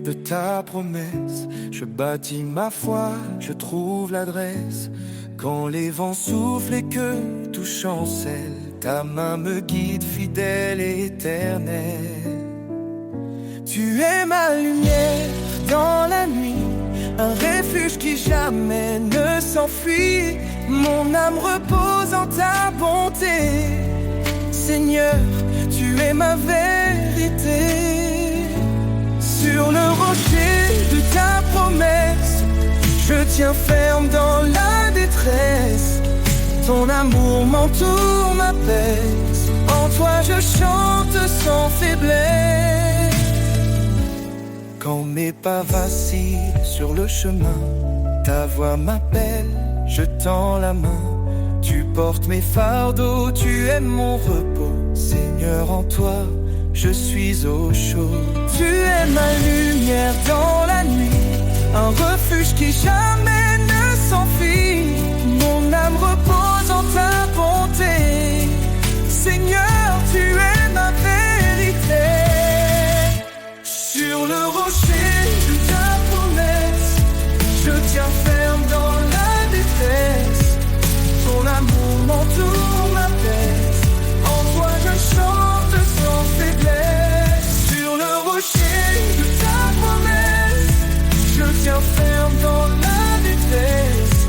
de ta promesse. Je bâtis ma foi, je trouve l'adresse. Quand les vents soufflent et que tout chancelle, ta main me guide fidèle et éternelle. Tu es ma lumière dans la nuit, un refuge qui jamais ne s'enfuit. Mon âme repose en ta bonté. Seigneur, tu es ma vérité. Sur le rocher de ta promesse, je tiens ferme dans la détresse. Ton amour m'entoure, m'apaise. En toi je chante sans faiblesse. Quand mes pas vacillent sur le chemin, ta voix m'appelle, je tends la main. Tu portes mes fardeaux, tu es mon repos. Seigneur, en toi, je suis au chaud. Tu es ma lumière dans la nuit, un refuge qui jamais ne s'enfuit. Mon âme repose en ta bonté. Seigneur, tu es ma vérité. Sur le rocher de ta promesse, je tiens ferme dans la détresse. Ton amour m'entoure, m'apaise. En toi je chante sans faiblesse. Sur le rocher de ta promesse, je tiens ferme dans la détresse.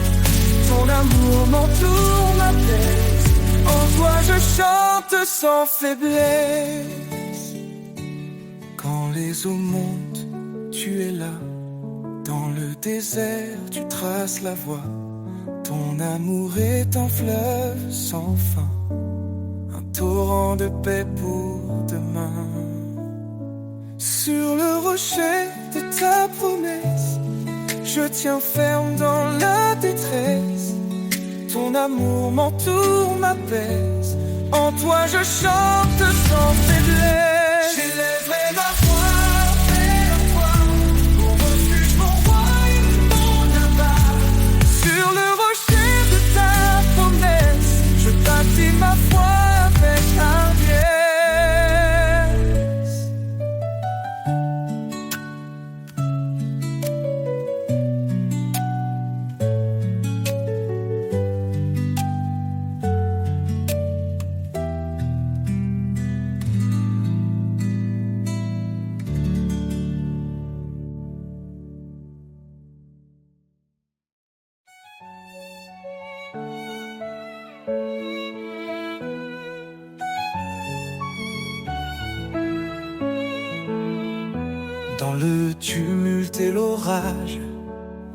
Ton amour m'entoure, m'apaise. En toi je chante sans faiblesse. Quand les eaux montent, tu es là. Dans le désert, tu traces la voie. Ton amour est un fleuve sans fin, un torrent de paix pour demain. Sur le rocher de ta promesse, je tiens ferme dans la détresse. Ton amour m'entoure, m'apaise. En toi je chante sans faiblesse. J'élèverai ma voix vers toi, mon refuge, mon roi et mon abat. Sur le rocher de ta promesse, je bâtis ma foi avec hardiesse. Dans le tumulte et l'orage,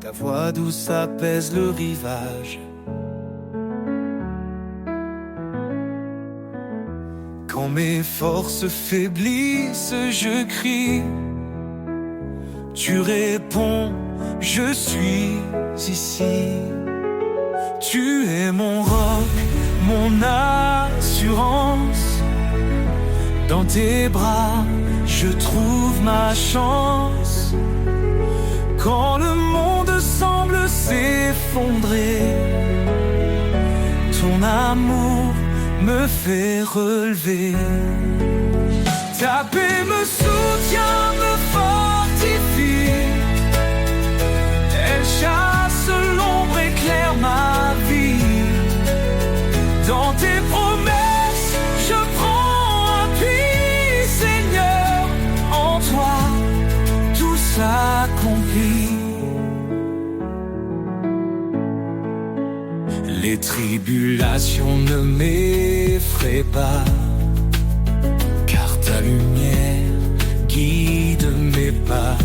ta voix douce apaise le rivage. Quand mes forces faiblissent, je crie. Tu réponds, je suis ici. Tu es mon roc, mon assurance. Dans tes bras, je trouve ma chance. Quand le monde semble s'effondrer, ton amour me fait relever. Ta paix me soutient, me fortifie. Elle chasse l'ombre, éclaire ma vie. Dans tes promesses, je prends appui, Seigneur. En toi, tout s'accomplit. Les tribulations ne m'effraient pas, car ta lumière guide mes pas.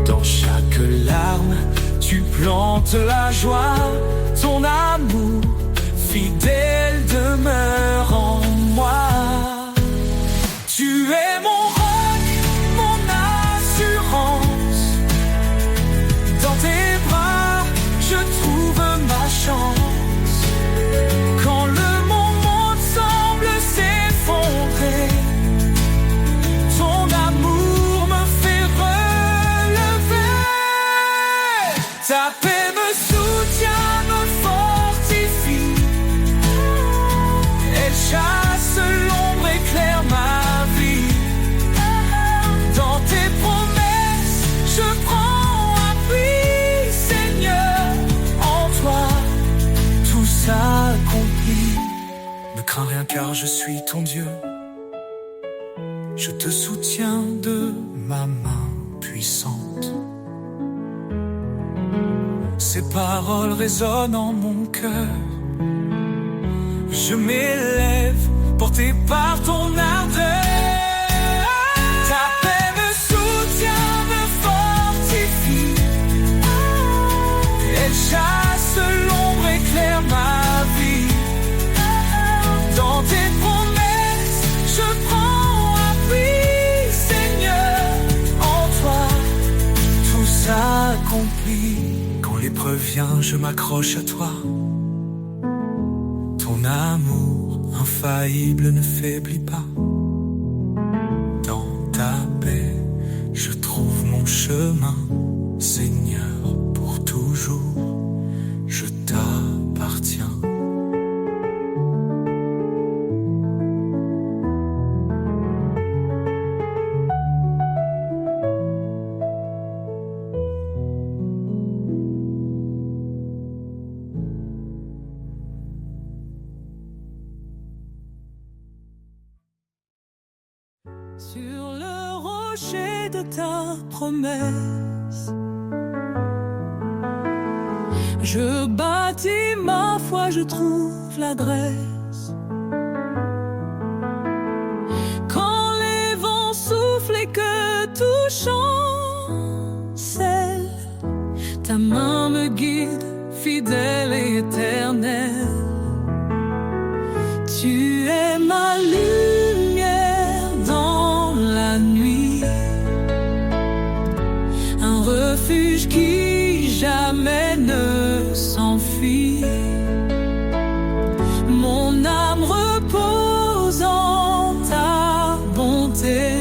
Dans chaque larme, tu plantes la joie. Ton amour fidèle demeure en moi. Tu es mon roc, mon assurance. Dans tes bras, je trouve ma chance. Quand le monde semble s'effondrer, ton amour me fait relever. Ta paix me soutient, me fortifie. car je suis ton Dieu. Je te soutiens de ma main puissante. Ces paroles résonnent en mon cœur. Je m'élève, porté par ton ardeur. Ta paix me soutient, me fortifie. Elle chasse l'ombre, éclaire ma vie. Dans tes promesses, je prends appui, Seigneur. En toi, tout s'accomplit. Quand l'épreuve vient, je m'accroche à toi. Ton amour infaillible ne faiblit pas. Dans ta paix, je trouve mon chemin. Seigneur, pour toujours, je t'appartiens. Sur le rocher de ta promesse, je bâtis ma foi, je trouve l'adresse. Quand les vents soufflent et que tout chancelle, ta main me guide, fidèle et éternelle. Tu es ma lumière dans la nuit, un refuge qui jamais ne s'enfuit. Mon âme repose en ta bonté.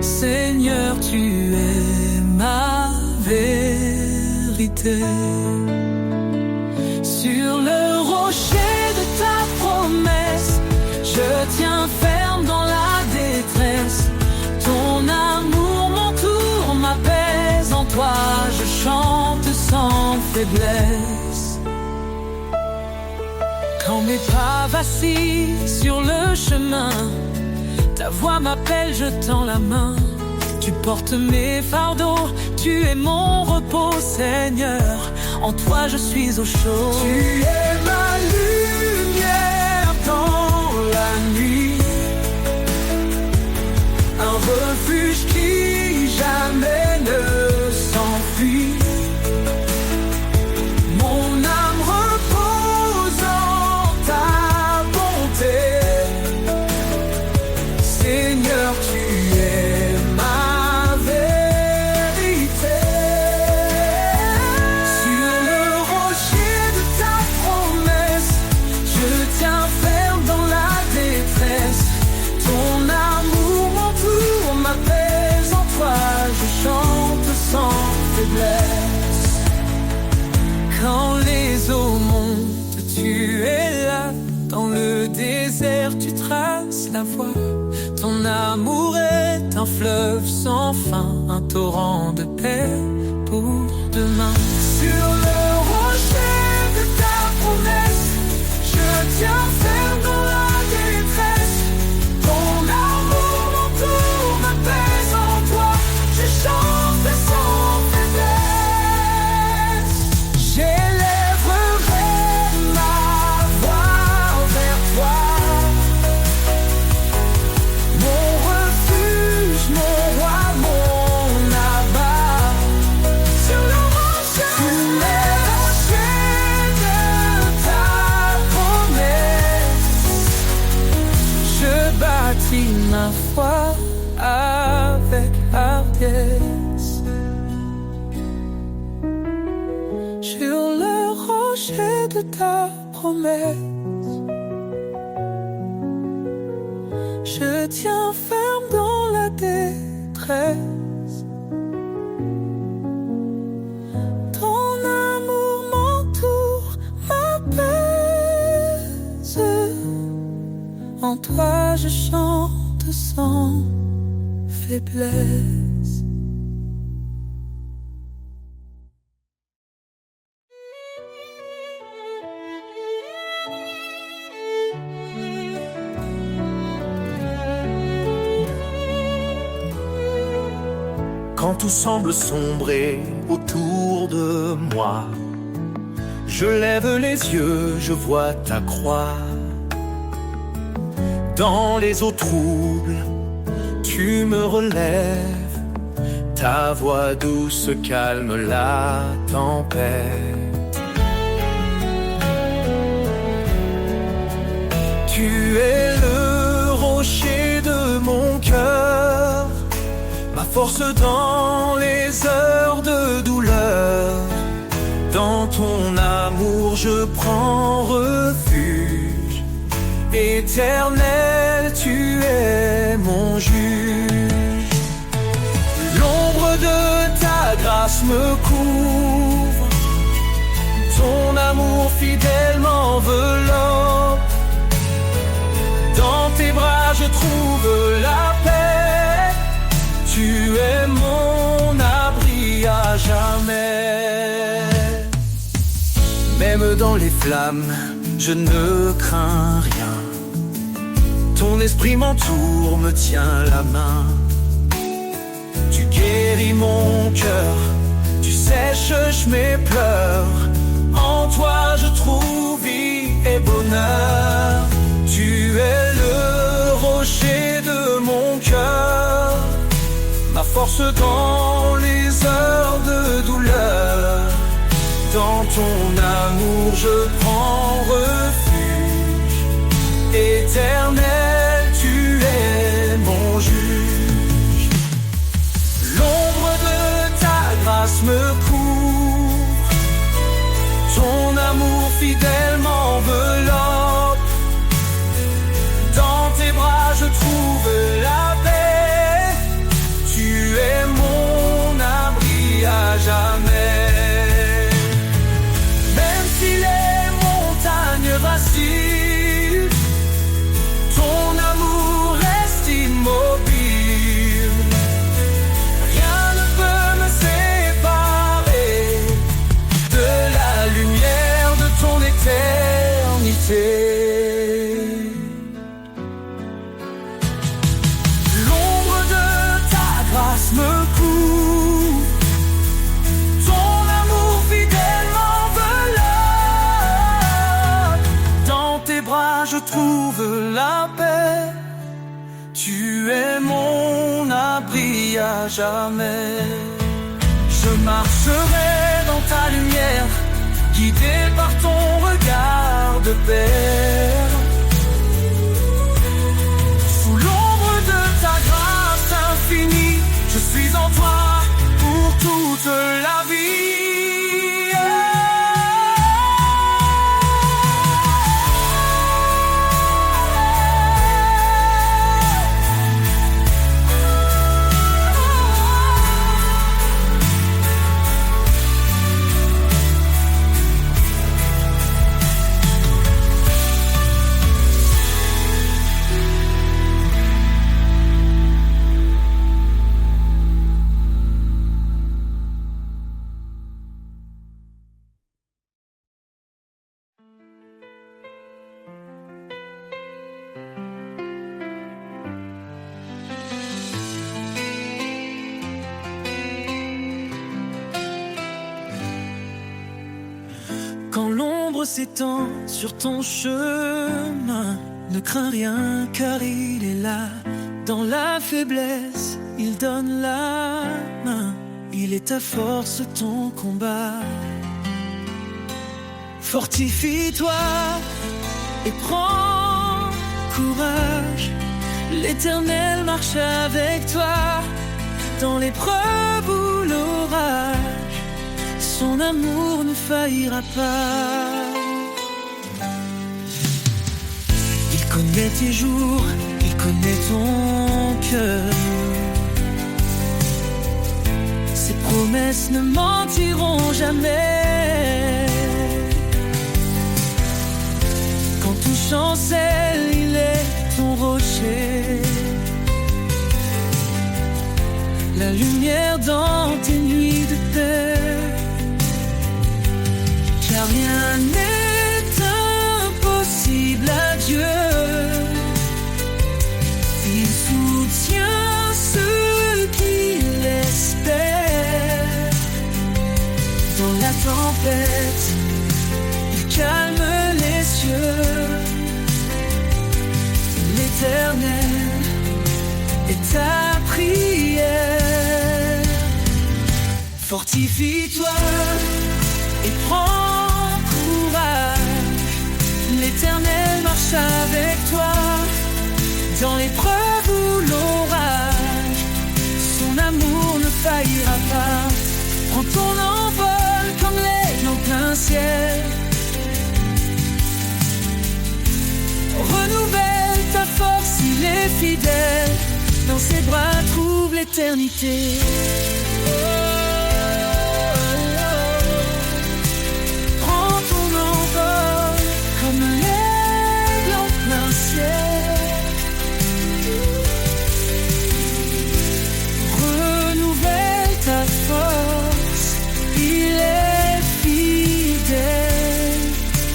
Seigneur, tu es ma vérité. Sur le rocher de ta promesse, je tiens ferme dans la détresse. Ton amour m'entoure, m'apaise. En toi je chante sans faiblesse. Quand mes pas vacillent sur le chemin, ta voix m'appelle, je tends la main. Tu portes mes fardeaux, tu es mon repos, Seigneur. En toi je suis au chaud. Tu es ma lumière dans la nuit, un refuge qui jamais ne s'enfuit. Mon âme repose en ta bonté. Seigneur, tu es ma vérité. Sur le rocher de ta promesse, je tiens ferme dans la détresse. Ton amour m'entoure, m'apaise. En toi je chante sans faiblesse. Quand les eaux montent, tu es là. Dans le désert, tu traces la voie. Ton amour est un fleuve sans fin, un torrent de paix pour demain. Sur le rocher de ta promesse, je tiens ferme dans la détresse. Ton amour m'entoure, m'apaise. En toi je chante sans faiblesse. J'élèverai ma voix vers toi, mon refuge, mon roi, mon abat. Sur le rocher de ta promesse, je bâtis ma foi avec hardiesse. Sur le rocher de ta promesse, je tiens ferme dans la détresse. Ton amour m'entoure, m'apaise. En toi je chante sans faiblesse. Quand tout semble sombrer autour de moi, je lève les yeux, je vois ta croix. Dans les eaux troubles, tu me relèves. Ta voix douce calme la tempête. Tu es le rocher de mon cœur, ma force dans les heures de douleur. Dans ton amour je prends refuge. Éternel, tu es mon juge. L'ombre de ta grâce me couvre. Ton amour fidèle m'enveloppe. Dans tes bras je trouve la paix. Tu es mon abri à jamais. Même dans les flammes, je ne crains rien. Ton esprit m'entoure, me tient la main. Tu guéris mon cœur, tu sèches mes pleurs. En toi je trouve vie et bonheur. Tu es le rocher de mon cœur, ma force dans les heures de douleur. Dans ton amour je prends refuge. Éternel, tu es mon juge. L'ombre de ta grâce me couvre. Ton amour fidèle m'enveloppe. Dans tes bras je trouve la paix. Tu es mon abri à jamais. Vacille, ton amour reste immobile. Rien ne peut me séparer de la lumière de ton éternité. L'ombre de ta grâce me couvre. Ton amour fidèle je trouve la paix. Tu es mon abri à jamais. Je marcherai dans ta lumière, guidé par ton regard de Père. Sous l'ombre de ta grâce infinie, je suis en toi pour toute la vie. Quand l'ombre s'étend sur ton chemin, ne crains rien car il est là. Dans la faiblesse, il donne la main. Il est ta force, ton combat. Fortifie-toi et prends courage. L'Éternel marche avec toi dans l'épreuve ou l'orage. Son amour ne faillira pas. Il connaît tes jours, il connaît ton cœur. Ses promesses ne mentiront jamais. Quand tout chancelle, il est ton rocher. La lumière dans tes nuits de paix. Car rien n'est impossible à Dieu. Il soutient ceux qui l'espèrent. ta prière. Fortifie-toi et prends courage. L'Éternel marche avec toi dans l'épreuve ou l'orage. Son amour ne faillira pas. Prends ton envol comme l'aigle en plein ciel. Renouvelle ta force, il est fidèle. Dans ses bras trouve l'éternité. Prends ton envol comme l'aigle en plein ciel. Renouvelle ta force, il est fidèle.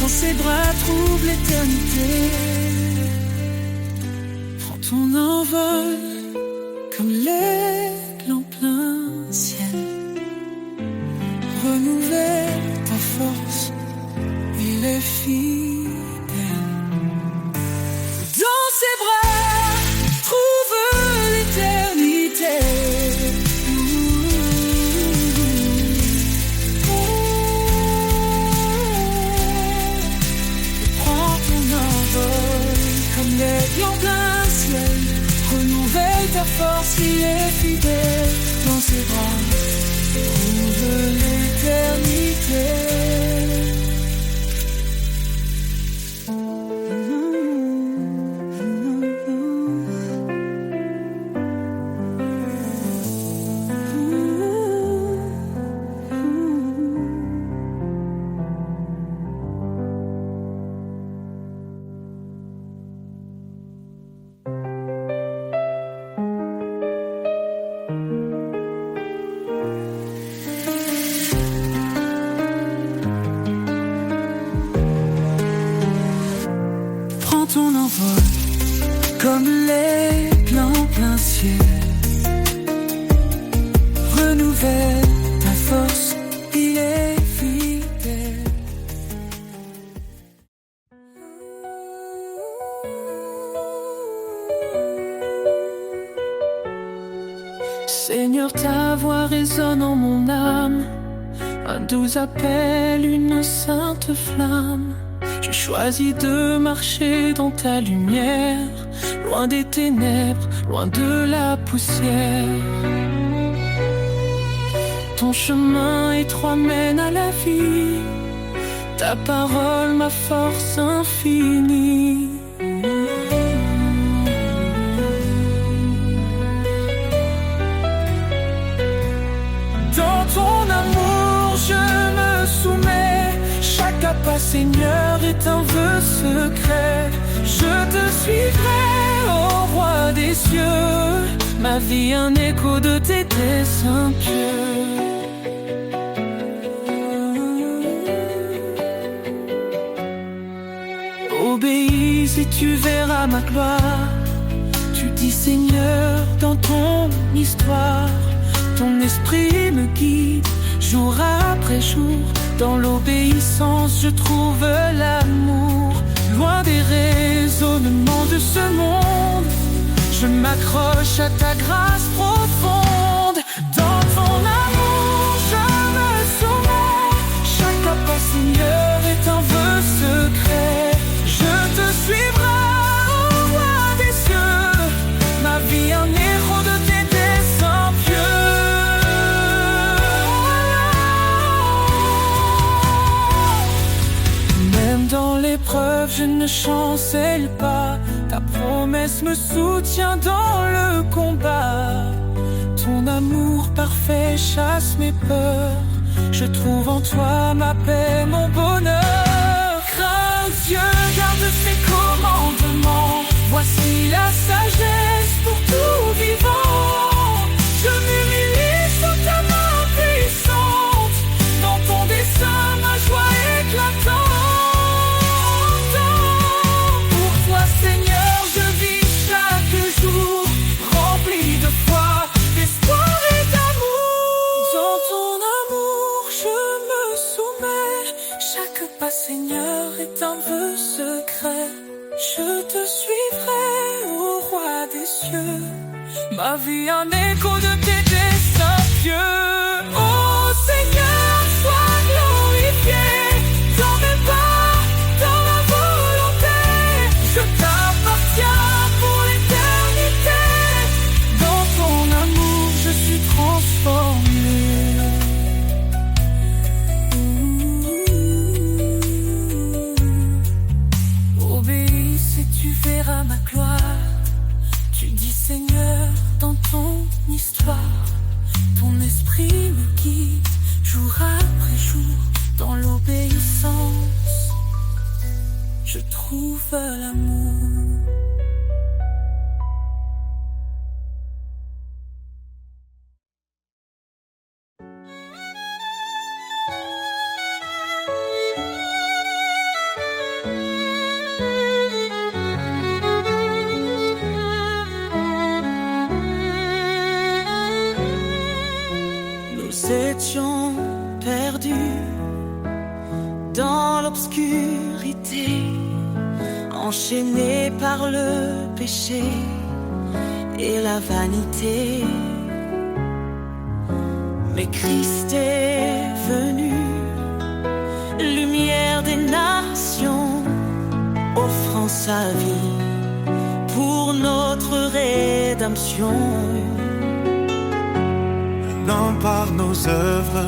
Dans ses bras trouve l'éternité. Prends ton envol comme l'aigle en plein ciel. Renouvelle ta force, il est fidèle. Dans ses bras, trouve l'éternité. Prends ton envol comme l'aigle en plein ciel. Renouvelle ta force, il est fidèle. Dans ses bras, trouve l'éternité. Prends ton envol comme l'aigle en plein ciel. Renouvelle ta force, il est fidèle. Seigneur, ta voix résonne en mon âme. Un doux appel, une sainte flamme. J'ai choisi de marcher dans ta lumière, loin des ténèbres, loin de la poussière. Ton chemin étroit mène à la vie, ta parole ma force infinie. Dans ton amour je me soumets. Chaque pas, Seigneur, est un vœu secret. Je te suivrai, ô roi des cieux. Ma vie un écho de tes desseins pieux. Obéis et tu verras ma gloire. Tu dis, Seigneur, dans ton histoire. Ton esprit me guide jour après jour. Dans l'obéissance je trouve l'amour. Loin des raisonnements de ce monde, je m'accroche à ta grâce profonde. Dans ton amour je me soumets. Chaque pas, Seigneur, est un vœu secret. Je te suivrai, ô roi des cieux. Ma vie un héros de tes desseins pieux. Dans l'épreuve, je ne chancelle pas. Ta promesse me soutient dans le combat. Ton amour parfait chasse mes peurs. Je trouve en toi ma paix, mon bonheur. Crains Dieu, garde ses commandements. Voici la sagesse pour tout vivant. Je m'humilie sous ta main puissante. Dans ton dessein, ma joie éclatante. Seigneur, est un vœu secret. Je te suivrai, ô roi des cieux. Ma vie un écho de tes desseins pieux. Oh Seigneur, sois glorifié dans mes pas, dans ma volonté. Je t'appartiens pour l'éternité. Dans ton amour, je suis transformé. Obéis et tu verras ma gloire. Tu dis Seigneur dans ton histoire, ton esprit me guide jour après jour dans l'obéissance. Je trouve l'amour. Nous étions perdus dans l'obscurité, enchaînés par le péché et la vanité. Mais Christ est venu, lumière des nations, offrant sa vie pour notre rédemption. Non par nos œuvres,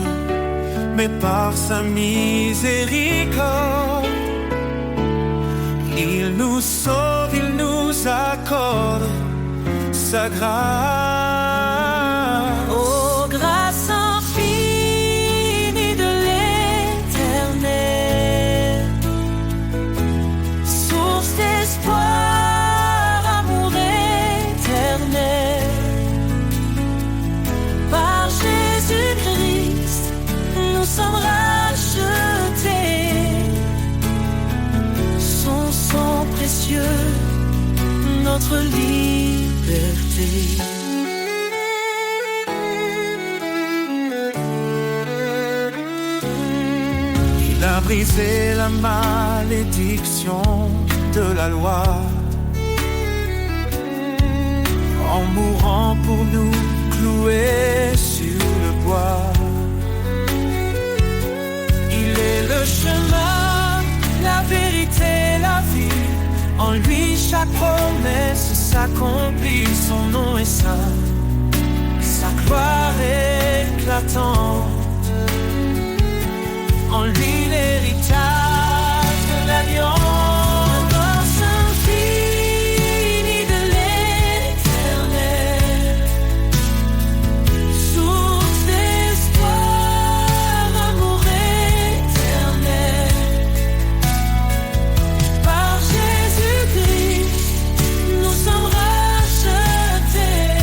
mais par sa miséricorde. Il nous sauve, il nous accorde sa grâce. Oh, grâce infinie de l'Éternel, source d'espoir, amour éternel. Par Jésus-Christ, nous sommes rachetés. Son sang précieux, notre liberté. Il a brisé la malédiction de la loi en mourant pour nous cloués sur le bois. Il est le chemin, la vérité, la vie. En lui chaque promesse s'accomplit. Son nom est saint, sa gloire éclatante. En lui l'héritage de l'alliance. Grâce infinie de l'Éternel, source d'espoir, amour éternel. Par Jésus-Christ, nous sommes rachetés.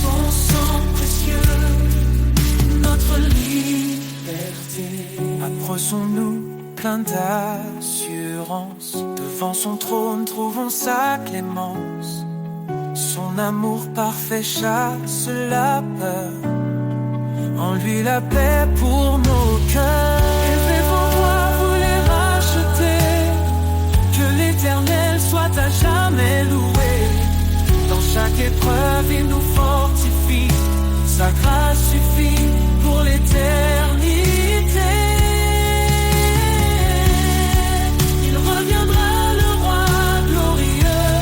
Son sang précieux, notre liberté. Approchons-nous plein d'assurance. Devant son trône, trouvons sa clémence. Son amour parfait chasse la peur. En lui la paix pour nos cœurs. Élevez vos voix, vous les rachetez. Que l'Éternel soit à jamais loué. Dans chaque épreuve, il nous fortifie. Sa grâce suffit pour l'éternité. Il reviendra le roi glorieux.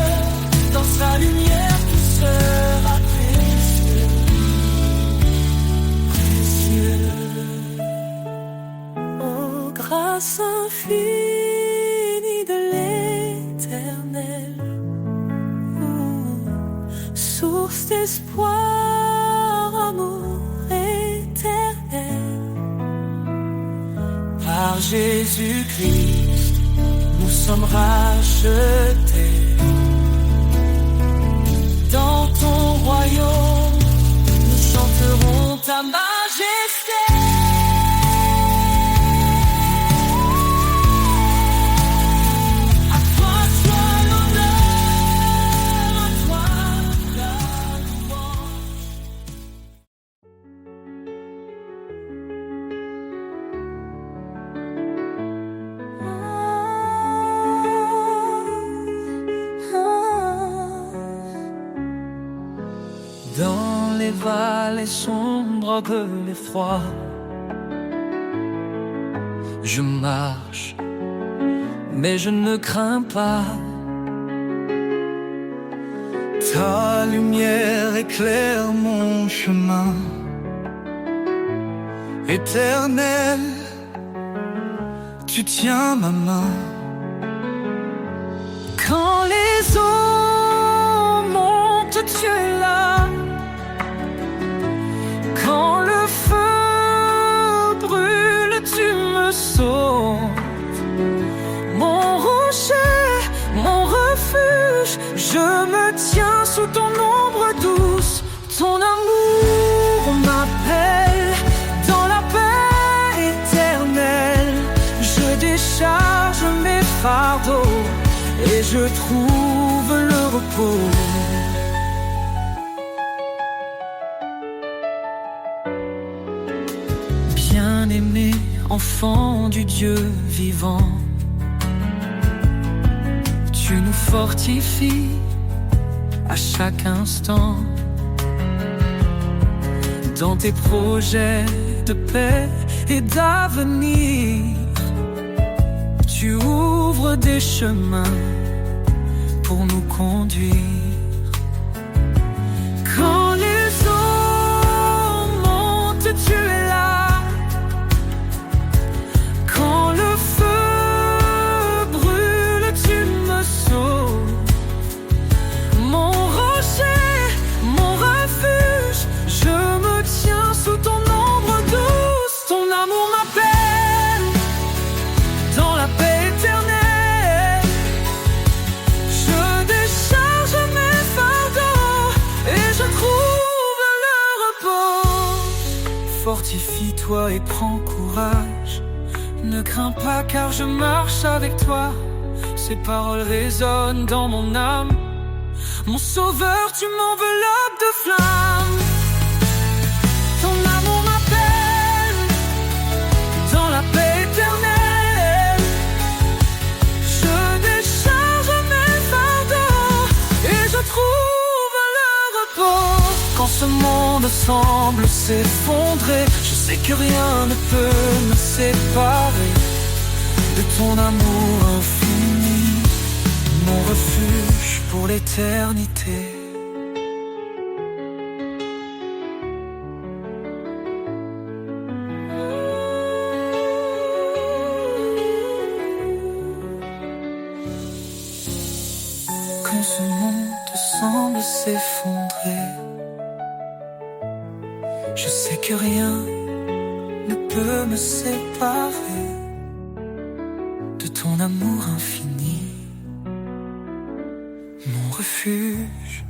Dans sa lumière tout sera précieux. Précieux. Oh, grâce infinie de l'Éternel, source d'espoir, amour éternel. Par Jésus-Christ, nous sommes rachetés. Dans ton royaume, nous chanterons ta majesté. À toi soit l'honneur, à toi la louange. les vallées sombres que l'effroi. Je marche, mais je ne crains pas. Ta lumière éclaire mon chemin. Éternel, tu tiens ma main. Quand les eaux montent, tu es là. Quand le feu brûle, tu me sauves. Mon rocher, mon refuge, je me tiens sous ton ombre douce. Ton amour m'appelle dans la paix éternelle. Je décharge mes fardeaux et je trouve le repos. Bien-aimé, enfant du Dieu vivant, tu nous fortifies à chaque instant. Dans tes projets de paix et d'avenir, tu ouvres des chemins pour nous conduire. Quand les eaux montent, tu es là. Quand le feu brûle, tu me sauves. Mon rocher, mon refuge, je me tiens sous ton ombre douce. Ton amour m'appelle dans la paix éternelle. Je décharge mes fardeaux et je trouve le repos. Fortifie-toi et prends courage. Ne crains pas car je marche avec toi. Ces paroles résonnent dans mon âme. Mon sauveur, tu m'enveloppes de flammes. Ton amour m'appelle dans la paix éternelle. Je décharge mes fardeaux et je trouve le repos. Quand ce monde semble s'effondrer, je sais que rien ne peut me séparer de ton amour infini, mon refuge pour l'éternité. Quand ce monde semble s'effondrer, je sais que rien ne peut me séparer de ton amour infini, mon refuge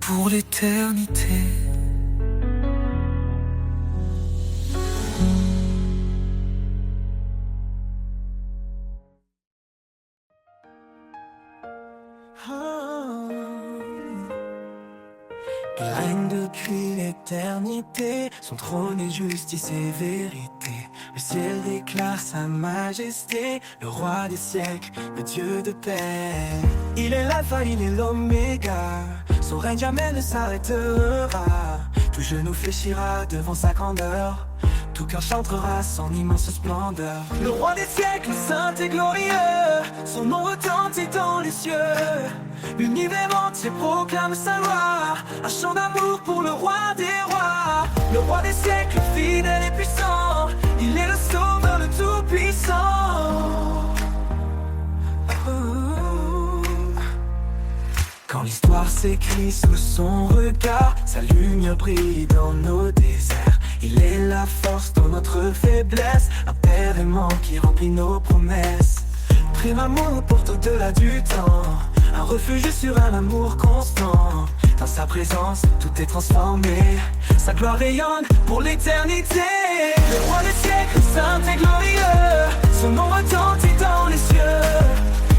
pour l'éternité. Il règne depuis l'éternité, son trône est justice et vérité. Le ciel déclare sa majesté, le roi des siècles, le Dieu de paix. Il est l'alpha, il est l'oméga, son règne jamais ne s'arrêtera. Tout genou fléchira devant sa grandeur, tout cœur chantera son immense splendeur. Le roi des siècles, saint et glorieux, son nom retentit dans les cieux. L'univers entier proclame sa loi, un chant d'amour pour le roi des rois. Le roi des siècles, fidèle et puissant, il est le sauveur, le tout-puissant. Quand l'histoire s'écrit sous son regard, sa lumière brille dans nos déserts. Il est la force dans notre faiblesse, un père aimant qui remplit nos promesses. Prime amour porte au-delà du temps, un refuge sur un amour constant. Dans sa présence, tout est transformé, sa gloire rayonne pour l'éternité. Le roi des siècles, saint et glorieux, son nom retentit dans les cieux.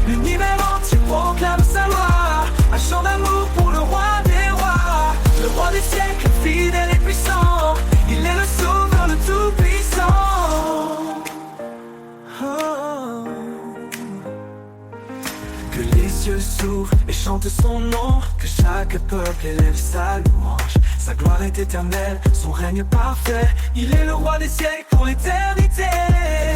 L'univers entier proclame sa loi, un chant d'amour pour le roi des rois. Le roi des siècles, fidèle et puissant, il est le sauveur, le tout-puissant. Que les cieux s'ouvrent et chantent son nom, que chaque peuple élève sa louange. Sa gloire est éternelle, son règne parfait. Il est le roi des siècles pour l'éternité.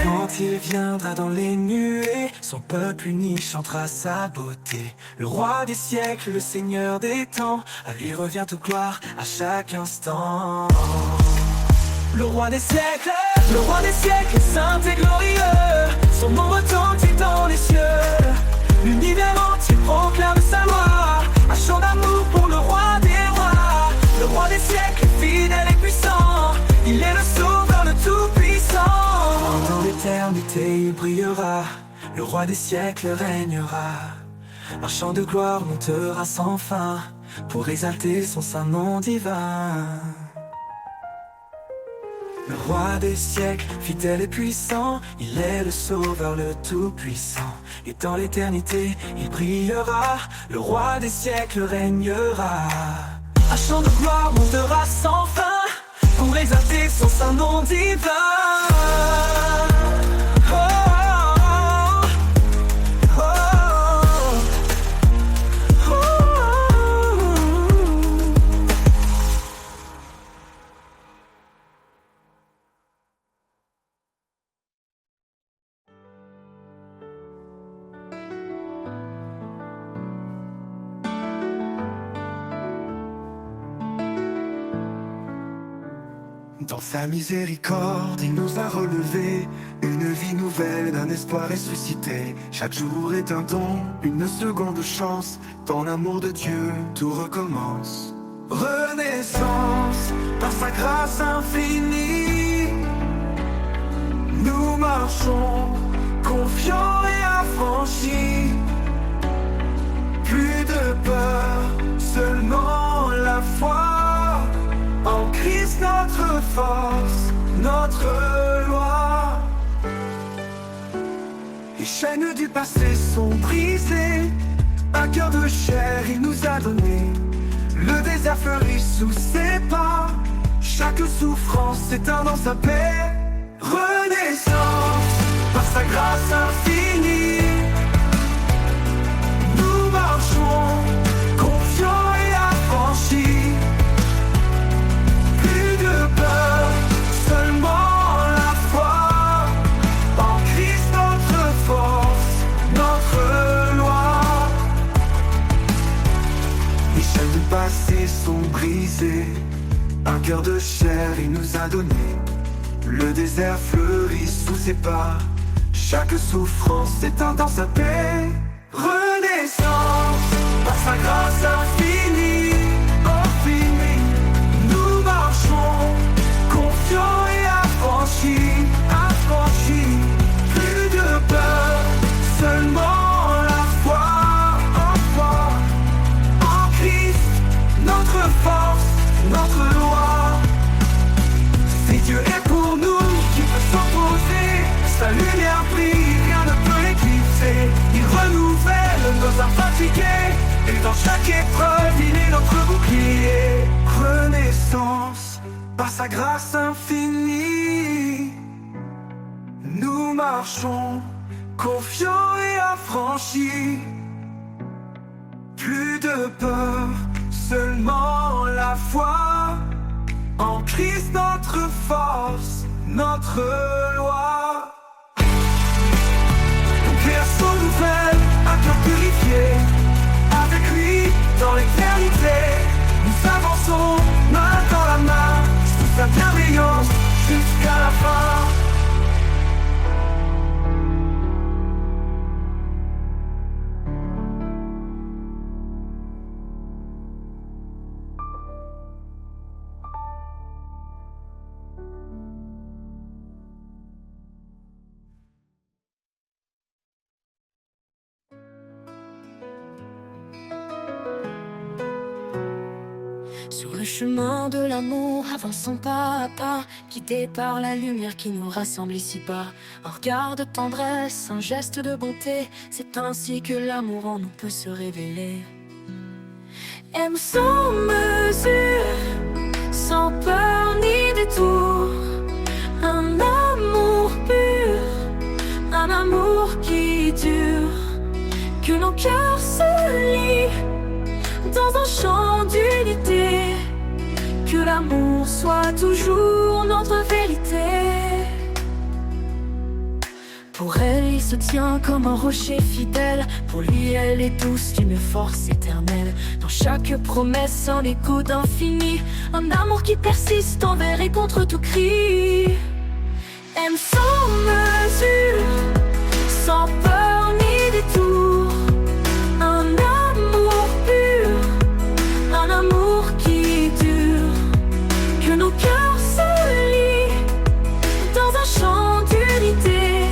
Quand il viendra dans les nuées, son peuple uni chantera sa beauté. Le roi des siècles, le seigneur des temps, à lui revient toute gloire à chaque instant. Le roi des siècles est saint et glorieux. Son nom retentit dans les cieux. L'univers entier proclame sa loi. Un chant d'amour pour le roi des rois. Le roi des siècles, fidèle et puissant. Il est le sauveur, le tout-puissant. Dans l'éternité il brillera. Le roi des siècles régnera. Un chant de gloire montera sans fin pour exalter son saint nom divin. Le roi des siècles, fidèle et puissant, il est le sauveur, le tout-puissant. Et dans l'éternité, il brillera, le roi des siècles régnera. Un chant de gloire montera sans fin, pour exalter son saint nom divin. Dans sa miséricorde, il nous a relevés. Une vie nouvelle, d'un espoir ressuscité. Chaque jour est un don, une seconde chance. Dans l'amour de Dieu, tout recommence. Renaissance, par sa grâce infinie. Nous marchons, confiants et affranchis. Plus de peur, seulement la foi. En Christ notre force, notre loi. Les chaînes du passé sont brisées. Un cœur de chair il nous a donné. Le désert fleurit sous ses pas. Chaque souffrance s'éteint dans sa paix. Renaissance, par sa grâce infinie. Nous marchons, confiants et affranchis. Seulement la foi. En Christ notre force, notre loi. Les chaînes du passé sont brisées. Un cœur de chair il nous a donné. Le désert fleurit sous ses pas. Chaque souffrance s'éteint dans sa paix. Renaissance, par sa grâce infinie. Nous marchons, confiants et affranchis, affranchis. Plus de peur, seulement la foi, en foi. En Christ, notre force, notre loi. Si Dieu est pour nous, qui peut s'opposer? Sa lumière brille, rien ne peut l'éclipser. Il renouvelle nos âmes fatiguées. Et dans chaque épreuve, il est notre bouclier. Renaissance, par sa grâce infinie. Nous marchons, confiants et affranchis. Plus de peur, seulement la foi. En Christ notre force, notre loi. Une création nouvelle, un cœur purifié. Avec lui, dans l'éternité, nous avançons main dans la main, sous sa bienveillance, jusqu'à la fin. Sur le chemin de l'amour, avançons pas à pas, guidés par la lumière qui nous rassemble ici-bas. Un regard de tendresse, un geste de bonté, c'est ainsi que l'amour en nous peut se révéler. Aime sans mesure, sans peur ni détour. Un amour pur, un amour qui dure. Que nos cœurs se lient dans un chant l'amour soit toujours notre vérité. Pour elle, il se tient comme un rocher fidèle. Pour lui, elle est douce d'une force éternelle. Dans chaque promesse, un écho d'infini. Un amour qui persiste envers et contre tout cri. Aime sans mesure, sans peur ni détour. Un amour pur, un amour qui dure. Que nos cœurs se lient dans un chant d'unité.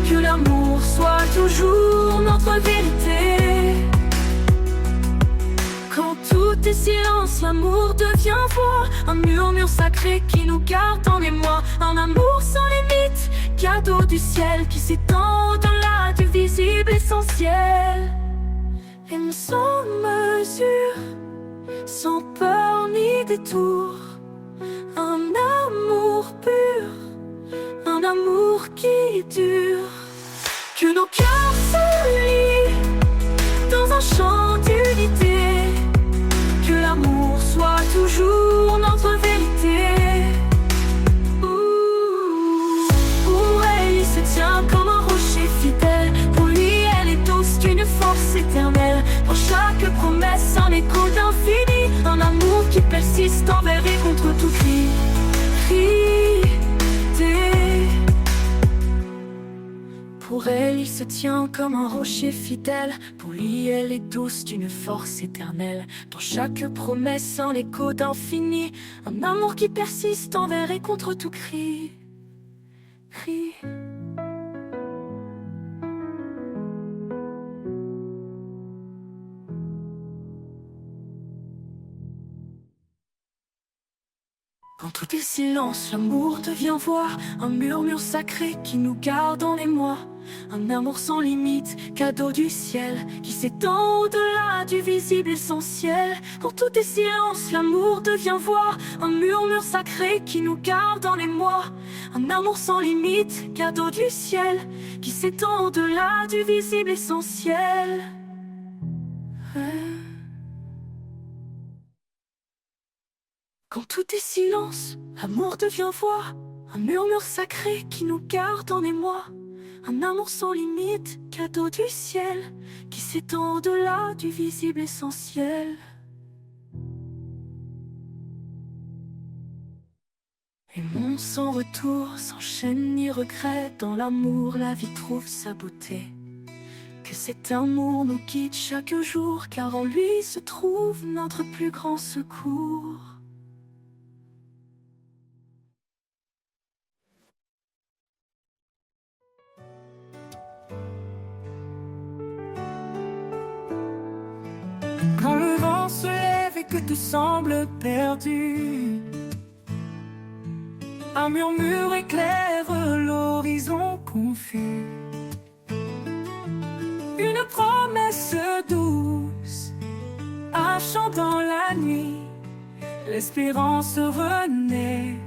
Que l'amour soit toujours notre vérité. Quand tout est silence, l'amour devient voix. Un murmure sacré qui nous garde en émoi. Un amour sans limite, cadeau du ciel qui s'étend au-delà du visible essentiel. Aime sans mesure, sans peur ni détour. Un amour pur, un amour qui dure. Que nos cœurs se lient dans un chant d'unité. Que l'amour soit toujours notre vérité. Pour elle, il se tient comme un rocher fidèle. Pour lui, elle est douce d'une force éternelle. Pour chaque promesse, un écho d'infini. Un amour qui persiste envers et contre tout cri. Pour elle, il se tient comme un rocher fidèle. Pour lui, elle est douce d'une force éternelle. Dans chaque promesse, un écho d'infini. Un amour qui persiste envers et contre tout cri. Quand tout est silence, l'amour devient voix. Un murmure sacré qui nous garde en émoi. Un amour sans limite, cadeau du ciel qui s'étend au-delà du visible essentiel. Quand tout est silence, l'amour devient voix. Un murmure sacré qui nous garde en émoi. Un amour sans limite, cadeau du ciel qui s'étend au-delà du visible essentiel. Quand tout est silence, l'amour devient voix. Un murmure sacré qui nous garde en émoi. Un amour sans limite, cadeau du ciel qui s'étend au-delà du visible essentiel. Aimons sans retour, sans chaîne ni regret. Dans l'amour, la vie trouve sa beauté. Que cet amour nous guide chaque jour, car en lui se trouve notre plus grand secours. Quand le vent se lève et que tout semble perdu, un murmure éclaire l'horizon confus. Une promesse douce, un chant dans la nuit. L'espérance renaît,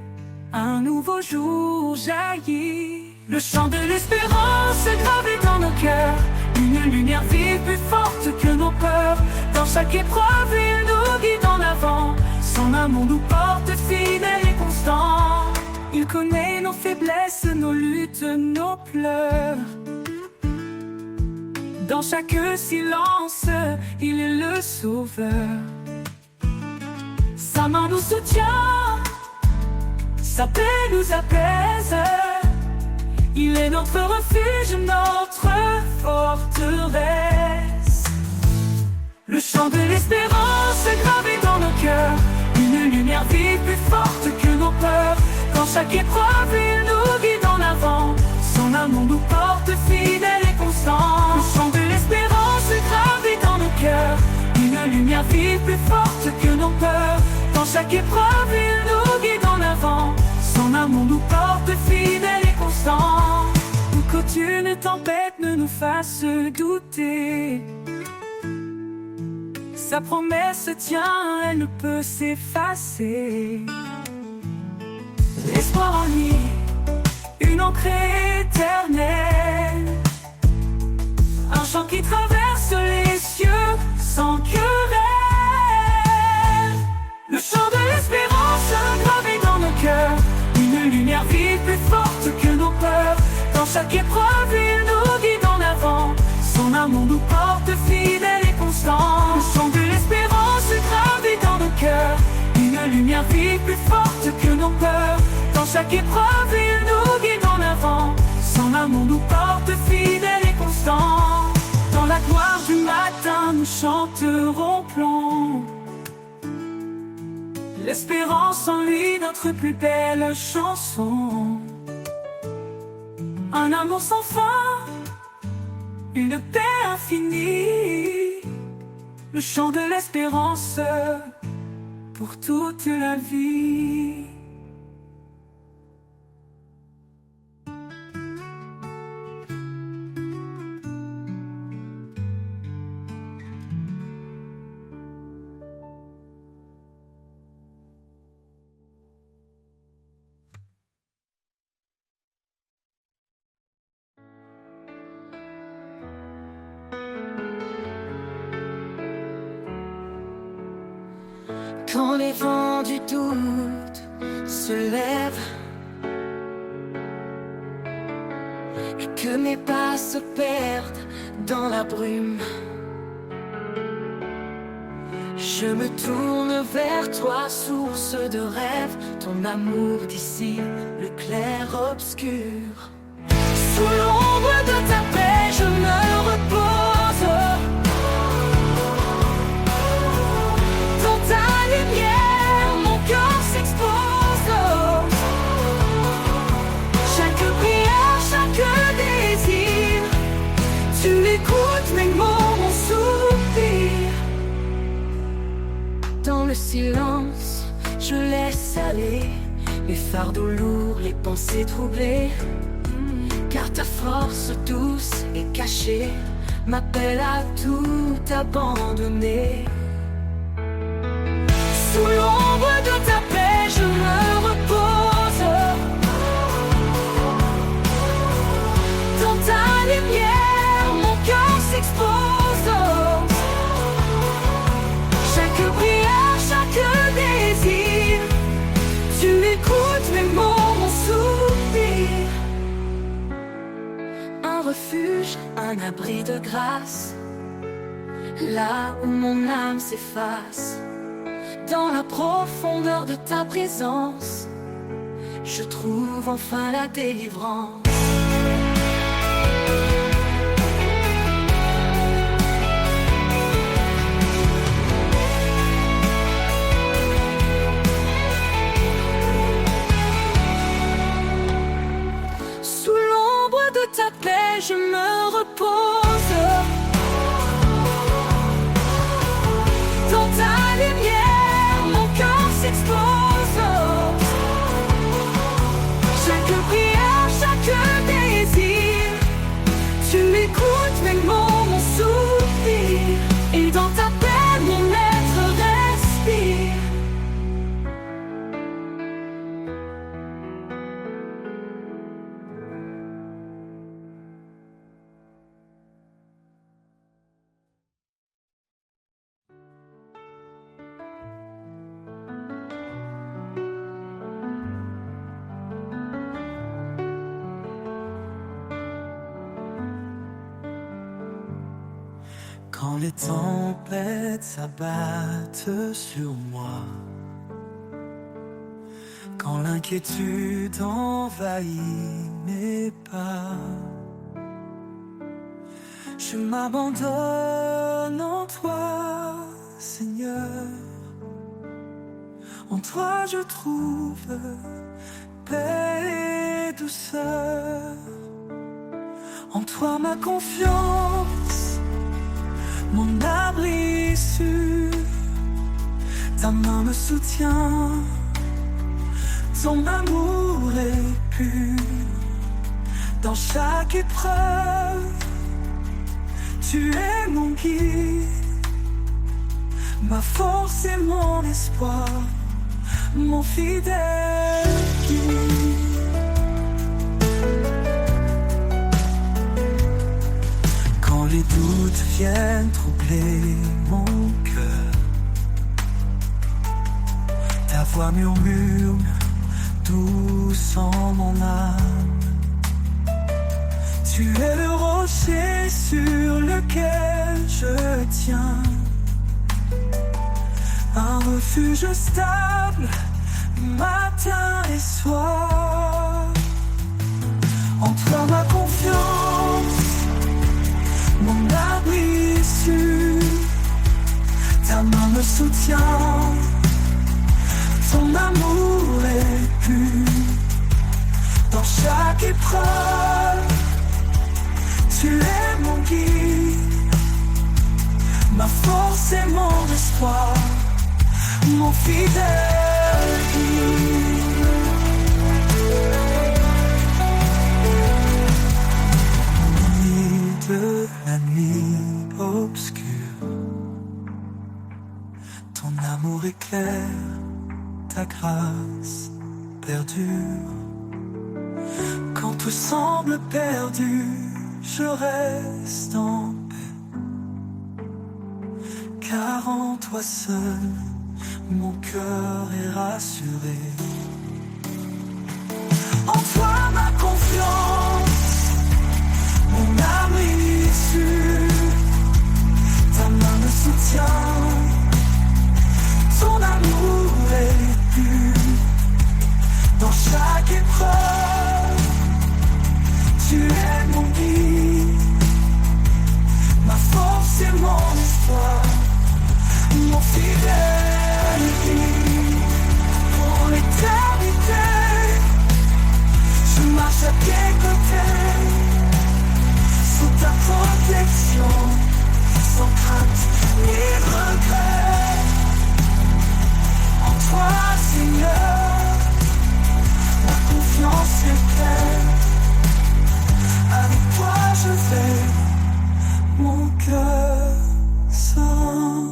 un nouveau jour jaillit. Le chant de l'espérance gravé dans nos cœurs. Une lumière vive plus forte que nos peurs. Dans chaque épreuve, il nous guide en avant. Son amour nous porte fidèles et constants. Il connaît nos faiblesses, nos luttes, nos pleurs. Dans chaque silence, il est le sauveur. Sa main nous soutient, sa paix nous apaise. Il est notre refuge, notre forteresse. Le chant de l'espérance gravé dans nos cœurs. Une lumière vive plus forte que nos peurs. Dans chaque épreuve, il nous guide en avant. Son amour nous porte fidèles et constants. Le chant de l'espérance gravé dans nos cœurs. Une lumière vive plus forte que nos peurs. Dans chaque épreuve, il nous guide en avant. Son amour nous porte fidèles et constants. Pour qu'aucune tempête ne nous fasse douter. Sa promesse tient, elle ne peut s'effacer. L'espoir en lui, une encre éternelle. Un chant qui traverse les cieux sans querelle. Le chant de l'espérance lumière vive plus forte que nos peurs. Dans chaque épreuve, il nous guide en avant. Son amour nous porte fidèles et constants. Le chant de l'espérance gravé dans nos cœurs. Une lumière vive plus forte que nos peurs. Dans chaque épreuve, il nous guide en avant. Son amour nous porte fidèles et constants. Dans la gloire du matin, nous chanterons plomb. L'espérance en lui, notre plus belle chanson. Un amour sans fin, une paix infinie. Le chant de l'espérance pour toute la vie. Quand les vents du doute se lèvent et que mes pas se perdent dans la brume, je me tourne vers toi, source de rêve. Ton amour dissipe le clair-obscur. Sous l'ombre de ta paix, je me repose. Dans ta lumière, mon cœur s'expose. Chaque prière, chaque désir, tu écoutes mes mots, mon soupir. Dans le silence, je laisse aller mes fardeaux lourds, les pensées troublées. Car ta force douce et cachée m'appelle à tout abandonner. Sous l'ombre de ta paix, je me repose. Dans ta lumière, mon cœur s'expose. Chaque prière, chaque désir, tu écoutes mes mots, mon soupir. Un refuge, un abri de grâce, là où mon âme s'efface. Dans la profondeur de ta présence, je trouve enfin la délivrance. Sous l'ombre de ta paix, je me repose. Dans ta lumière, mon cœur s'expose. Chaque prière, chaque désir, tu écoutes mes mots, mon soupir. Et dans ta paix, mon être respire. Quand les tempêtes s'abattent sur moi, quand l'inquiétude envahit mes pas, je m'abandonne en toi, Seigneur. En toi je trouve paix et douceur. En toi ma confiance, mon abri sûr. Ta main me soutient, ton amour est pur. Dans chaque épreuve, tu es mon guide, ma force et mon espoir, mon fidèle guide. Quand les doutes viennent troubler mon cœur, ta voix murmure douce en mon âme. Tu es le rocher sur lequel je tiens, un refuge stable, matin et soir. En toi ma confiance, mon abri sûr, ta main me soutient, ton amour est pur. Dans chaque épreuve, tu es mon guide, ma force et mon espoir, mon fidèle guide. Au milieu de la nuit obscure, ton amour éclaire, ta grâce perdure. Quand tout semble perdu, je reste en paix, car en toi seul, mon cœur est rassuré. En toi ma confiance, mon abri sûr, ta main me soutient, ton amour est pur. Dans chaque épreuve, tu es mon guide, ma force et mon espoir, mon fidèle guide. Pour l'éternité, je marche à tes côtés, sous ta protection, sans crainte ni regret. En toi, Seigneur, ma confiance est pleine. Avec toi je vais, mon cœur serein.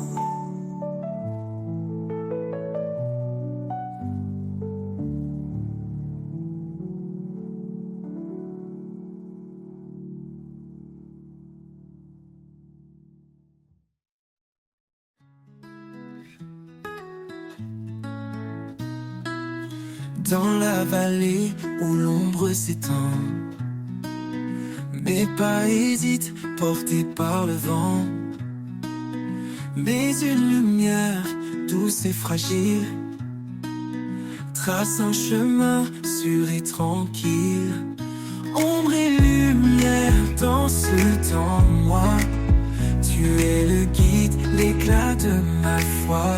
Dans la vallée où l'ombre s'étend, mes pas hésitent, portés par le vent. Mais une lumière douce et fragile trace un chemin sûr et tranquille. Ombre et lumière dans ce temps, moi, tu es le guide, l'éclat de ma foi.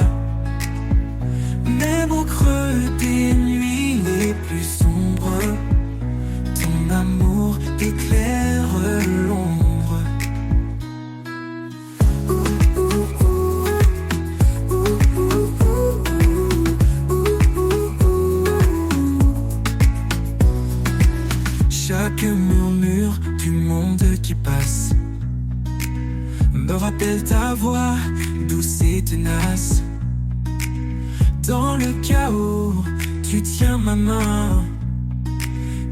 Même au creux des nuits les plus sombres, ton amour éclaire l'ombre. Chaque murmure du monde qui passe me rappelle ta voix douce et tenace. Dans le chaos, tu tiens ma main,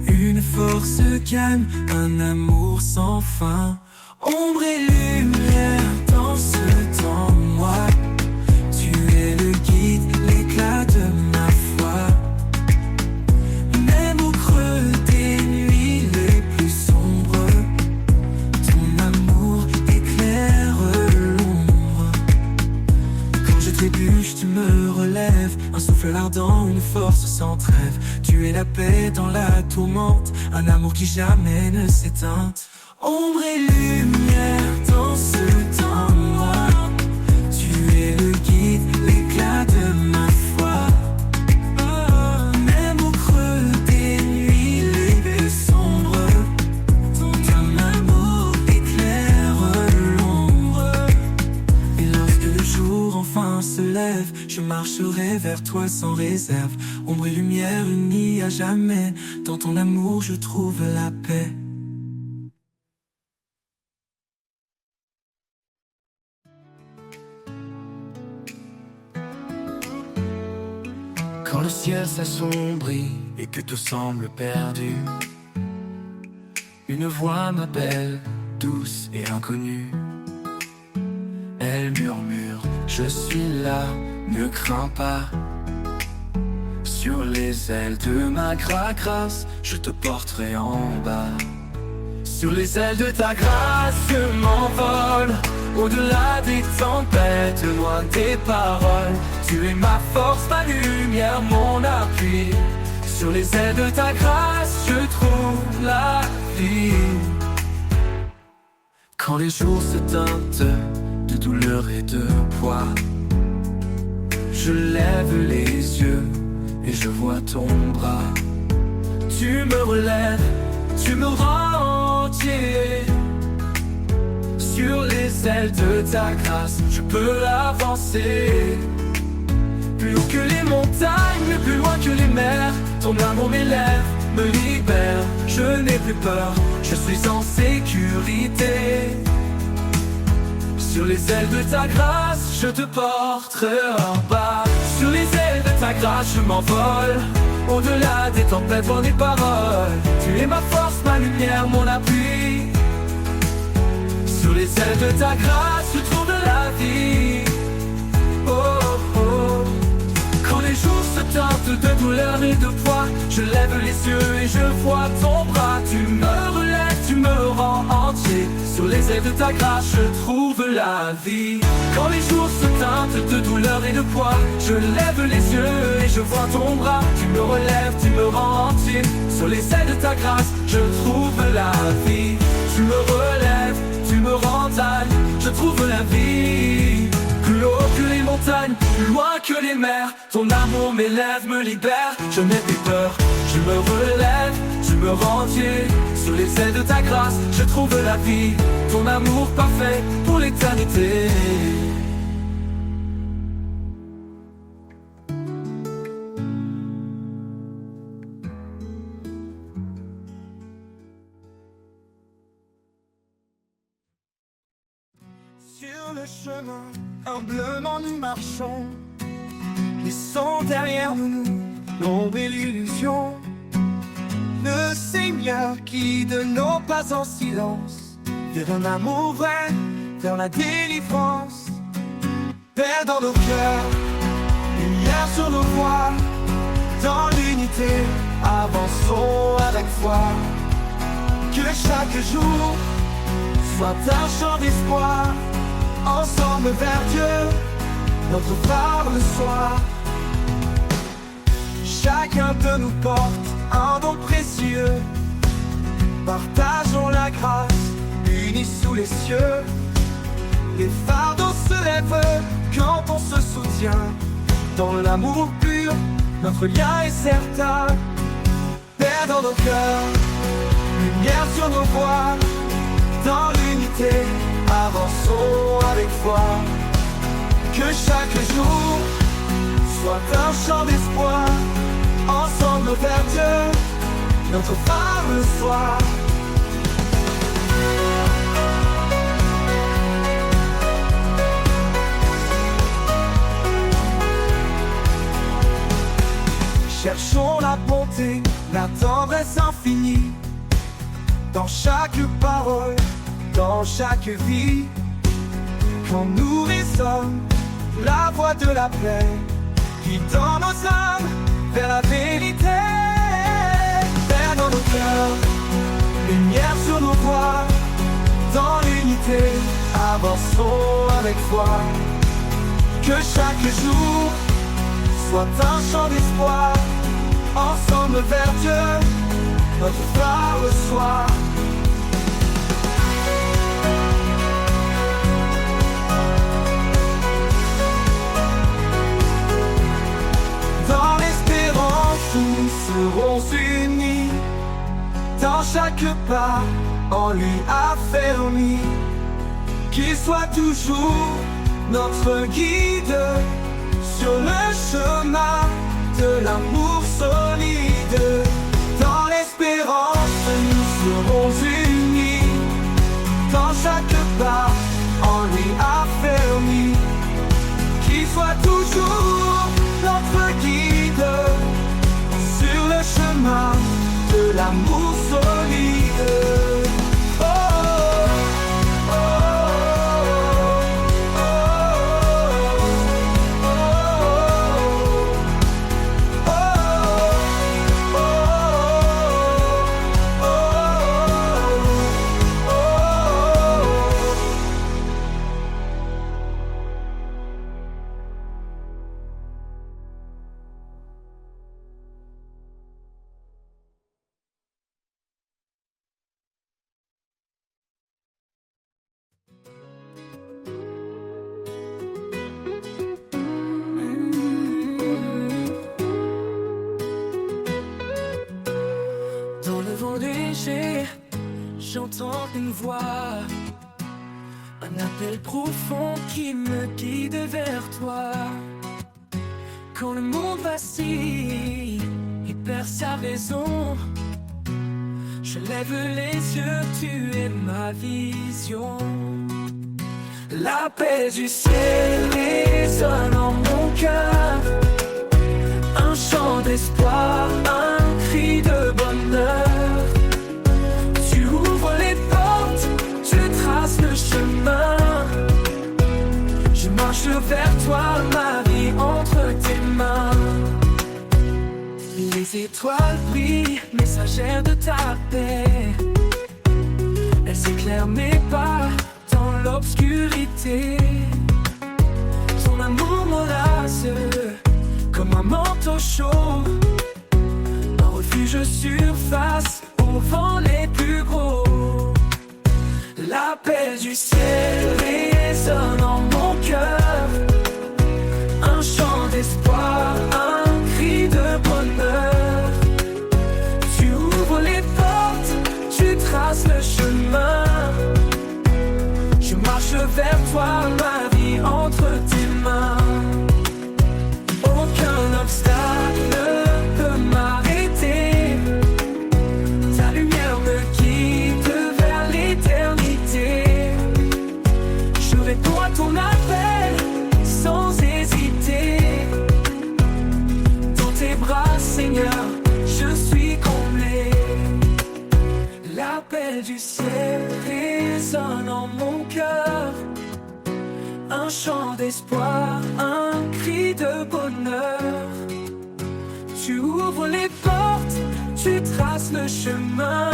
une force calme, un amour sans fin. Ombre et lumière dans ce temps, moi, tu es le guide, l'éclat de ma foi. Même au creux des nuits les plus sombres, ton amour éclaire l'ombre. Quand je trébuche, tu me relèves, un souffle ardent, une force sans trêve. Tu es la paix dans la tourmente, un amour qui jamais ne s'éteint. Ombre et lumière dans ce temps, moi, tu es le guide, l'éclat de ma foi. Même au creux des nuits les plus sombres, ton amour éclaire l'ombre. Et lorsque le jour enfin se lève, je marcherai vers toi sans réserve. Ombre et lumière unis à jamais, dans ton amour je trouve la paix. Quand le ciel s'assombrit et que tout semble perdu, une voix m'appelle, douce et inconnue. Elle murmure, je suis là, ne crains pas. Sur les ailes de ma grâce, je te porterai en bas. Sur les ailes de ta grâce, je m'envole. Au-delà des tempêtes, loin des paroles. Tu es ma force, ma lumière, mon appui. Sur les ailes de ta grâce, je trouve la vie. Quand les jours se teintent de douleur et de poids, je lève les yeux et je vois ton bras. Tu me relèves, tu me rends entier. Sur les ailes de ta grâce, je peux avancer. Plus haut que les montagnes, plus loin que les mers, ton amour m'élève, me libère. Je n'ai plus peur, je suis en sécurité. Sur les ailes de ta grâce, je te porterai en bas. Sur les ailes de ta grâce, je m'envole. Au-delà des tempêtes, loin des paroles. Tu es ma force, ma lumière, mon appui. Sur les ailes de ta grâce, je trouve la vie. Oh, oh. Quand les jours se teintent de douleur et de poids, je lève les yeux et je vois ton bras. Tu me relèves, tu me rends entier. Sur les ailes de ta grâce, je trouve la vie. Quand les jours se teintent de douleur et de poids, je lève les yeux et je vois ton bras. Tu me relèves, tu me rends entier. Sur les ailes de ta grâce, je trouve la vie. Tu me relèves, tu me rends taille, je trouve la vie. Plus haut que les montagnes, plus loin que les mers, ton amour m'élève, me libère. Je n'ai plus peur, je me relève, tu me rends entier. Sur les ailes de ta grâce, je trouve la vie. Ton amour parfait pour l'éternité. Sur le chemin, humblement nous marchons, laissons derrière nous l'ombre et l'illusion. Le Seigneur guide nos pas en silence, vers un amour vrai, vers la délivrance. Paix dans nos cœurs, lumière sur nos voies, dans l'unité, avançons avec foi. Que chaque jour soit un chant d'espoir, ensemble vers Dieu, notre phare le soir. Chacun de nous porte un don précieux, partageons la grâce, unis sous les cieux. Les fardeaux se lèvent quand on se soutient, dans l'amour pur, notre lien est certain. Paix dans nos cœurs, lumière sur nos voies, dans l'unité, avançons avec foi. Que chaque jour soit un chant d'espoir, ensemble vers Dieu, notre phare le soir. Cherchons la bonté, la tendresse infinie, dans chaque parole, dans chaque vie. Quand nous résonne la voix de la paix, guidant nos âmes vers la vérité. Paix dans nos cœurs, lumière sur nos voies, dans l'unité, avançons avec foi. Que chaque jour soit un chant d'espoir, ensemble vers Dieu, notre phare le soir. Dans l'espérance, nous serons unis, dans chaque pas, en lui affermis. Qu'il soit toujours notre guide, sur le chemin de l'amour solide. Dans l'espérance, nous serons unis, dans chaque pas, en lui affermis. Qu'il soit toujours notre guide, sur le chemin de l'amour solide. Oh, oh, oh, oh, oh, oh. j'entends une voix, un appel profond qui me guide vers toi. Quand le monde vacille et perd sa raison, je lève les yeux, tu es ma vision. La paix du ciel résonne en mon cœur, un chant d'espoir, un cri de bonheur. Tu ouvres les portes, tu traces le chemin. Je marche vers toi, ma vie entre tes mains. Les étoiles brillent, messagères de ta paix. Elles éclairent mes pas dans l'obscurité. Ton amour m'enlace comme un manteau chaud, un refuge surface au vent les plus gros. L'appel du ciel résonne en mon cœur, un chant d'espoir, un cri de bonheur. Tu ouvres les portes, tu traces le chemin. Je marche vers toi, ma vie entre tes mains. Aucun obstacle ne peut m'arrêter. Ta lumière me guide vers l'éternité. Je réponds à ton appel sans hésiter. Dans tes bras, Seigneur, je suis comblé. L'appel du ciel résonne en mon cœur, un chant d'espoir, un cri de bonheur. Tu ouvres les portes, tu traces le chemin.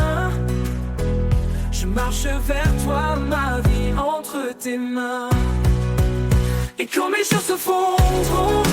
Je marche vers toi, ma vie entre tes mains. Et quand mes jours se fondront